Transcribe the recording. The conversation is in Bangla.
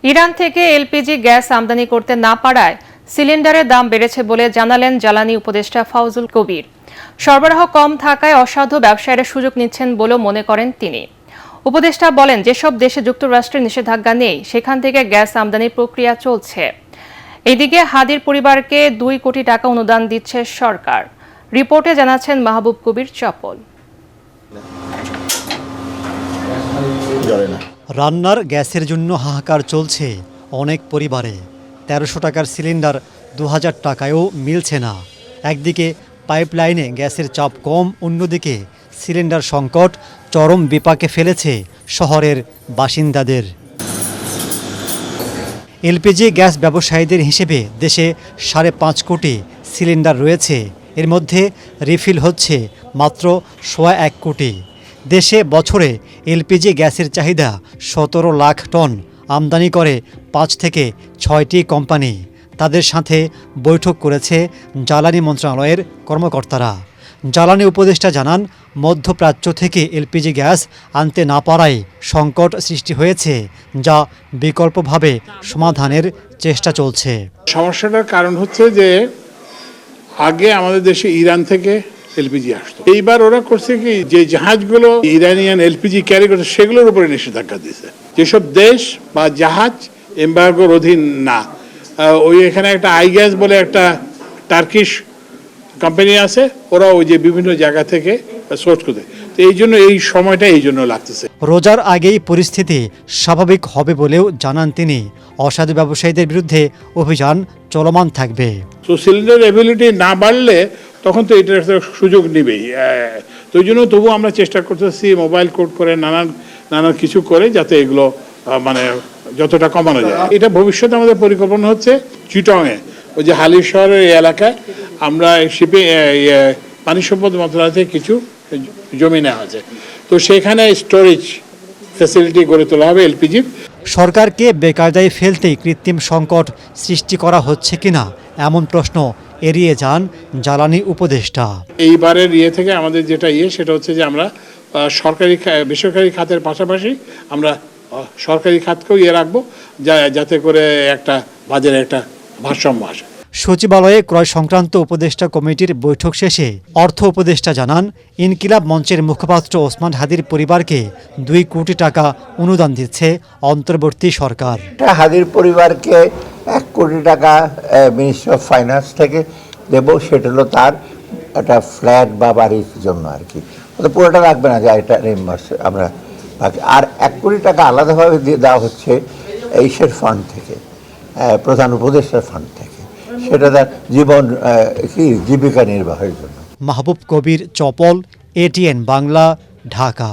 ইরান থেকে এলপিজি গ্যাস আমদানি করতে না পারায় সিলিন্ডারের দাম বেড়েছে বলে জানালেন জ্বালানি উপদেষ্টা ফাউজুল কবির। সরবরাহ কম থাকায় অসাধু ব্যবসায়ীরা সুযোগ নিচ্ছেন বলেও মনে করেন তিনি। উপদেষ্টা বলেন, যেসব দেশে যুক্তরাষ্ট্রের নিষেধাজ্ঞা নেই সেখান থেকে গ্যাস আমদানির প্রক্রিয়া চলছে। এদিকে হাদির পরিবারকে 2 কোটি টাকা অনুদান দিচ্ছে সরকার। রিপোর্টে জানাচ্ছেন মাহবুব কবির চপল। রান্নার গ্যাসের জন্য হাহাকার চলছে অনেক পরিবারে। 1300 টাকার সিলিন্ডার 2000 টাকায়ও মিলছে না। একদিকে পাইপলাইনে গ্যাসের চাপ কম, অন্যদিকে সিলিন্ডার সংকট চরম বিপাকে ফেলেছে শহরের বাসিন্দাদের। এলপিজি গ্যাস ব্যবসায়ীদের হিসেবে দেশে 5.5 কোটি সিলিন্ডার রয়েছে। এর মধ্যে রিফিল হচ্ছে মাত্র 1.25 কোটি। দেশে বছরে এলপিজি গ্যাসের চাহিদা 17 লাখ টন। আমদানি করে 5 থেকে 6টি কোম্পানি। তাদের সাথে বৈঠক করেছে জ্বালানি মন্ত্রণালয়ের কর্মকর্তারা। জ্বালানি উপদেষ্টা জানান, মধ্যপ্রাচ্য থেকে এলপিজি গ্যাস আনতে না পারায় সংকট সৃষ্টি হয়েছে, যা বিকল্পভাবে সমাধানের চেষ্টা চলছে। সমস্যাটার কারণ হচ্ছে যে আগে আমাদের দেশে ইরান থেকে এলপিজি আসতো। এইবার ওরা করছে কি, যে জাহাজগুলো ইরানিয়ান এলপিজি ক্যারি করছে সেগুলোর উপরে নিষেধাজ্ঞা দিয়েছে। যেসব দেশ বা জাহাজ এমবার্গোর অধীন না, ওই এখানে একটা আই গ্যাস বলে একটা টার্কিশ কোম্পানি আছে, ওরা ওই যে বিভিন্ন জায়গা থেকে সোর্স করতে, তো এই জন্য এই সময়টা এই জন্য লাগতেছে। রোজার আগেই পরিস্থিতি স্বাভাবিক হবে বলেও জানান তিনি। অসাধু ব্যবসায়ীদের বিরুদ্ধে অভিযান চলমান থাকবে। তো সিলিন্ডার অ্যাভেলেবিলিটি না বাড়লে তখন তো এটার সুযোগ নেবেই। তো ওই জন্য তবু আমরা চেষ্টা করতেছি মোবাইল কোড করে নানান কিছু করে যাতে এগুলো মানে যতটা কমানো যায়। এটা ভবিষ্যতে আমাদের পরিকল্পনা হচ্ছে চিটংয়ে, ওই যে হালি শহরের এই এলাকায় আমরা শিপে পানি সম্পদ মন্ত্রণালয় থেকে কিছু জমি নেওয়া আছে, তো সেখানে স্টোরেজ ফ্যাসিলিটি গড়ে তোলা হবে এলপিজির। সরকারকে বেকায়দায় ফেলতেই কৃত্রিম সংকট সৃষ্টি করা হচ্ছে কিনা এমন প্রশ্ন এড়িয়ে যান জ্বালানি উপদেষ্টা। এইবারের থেকে আমাদের যেটা সেটা হচ্ছে যে আমরা সরকারি বেসরকারি খাতের পাশাপাশি আমরা সরকারি খাতকেও রাখবো, যাতে করে একটা বাজারে একটা ভারসাম্য আসে। সচিবালয়ে ক্রয় সংক্রান্ত উপদেষ্টা কমিটির বৈঠক শেষে অর্থ উপদেষ্টা জানান, ইনকিলাব মঞ্চের মুখপাত্র ওসমান হাদির পরিবারকে 2 কোটি টাকা অনুদান দিচ্ছে অন্তর্বর্তী সরকার। হাদির পরিবারকে 1 কোটি টাকা মিনিস্ট্রি অফ ফাইন্যান্স থেকে দেব। সেটা হলো তার একটা ফ্ল্যাট বা বাড়ির জন্য আর কি, পুরোটা রাখবে না, যা এটা রিম্বার্স আমরা বাকি। আর 1 কোটি টাকা আলাদাভাবে দিয়ে দেওয়া হচ্ছে এইসের ফান্ড থেকে, প্রধান উপদেষ্টার ফান্ড থেকে। সেটা তার জীবিকা নির্বাহের জন্য। মাহবুব কবির চপল, ATN বাংলা, ঢাকা।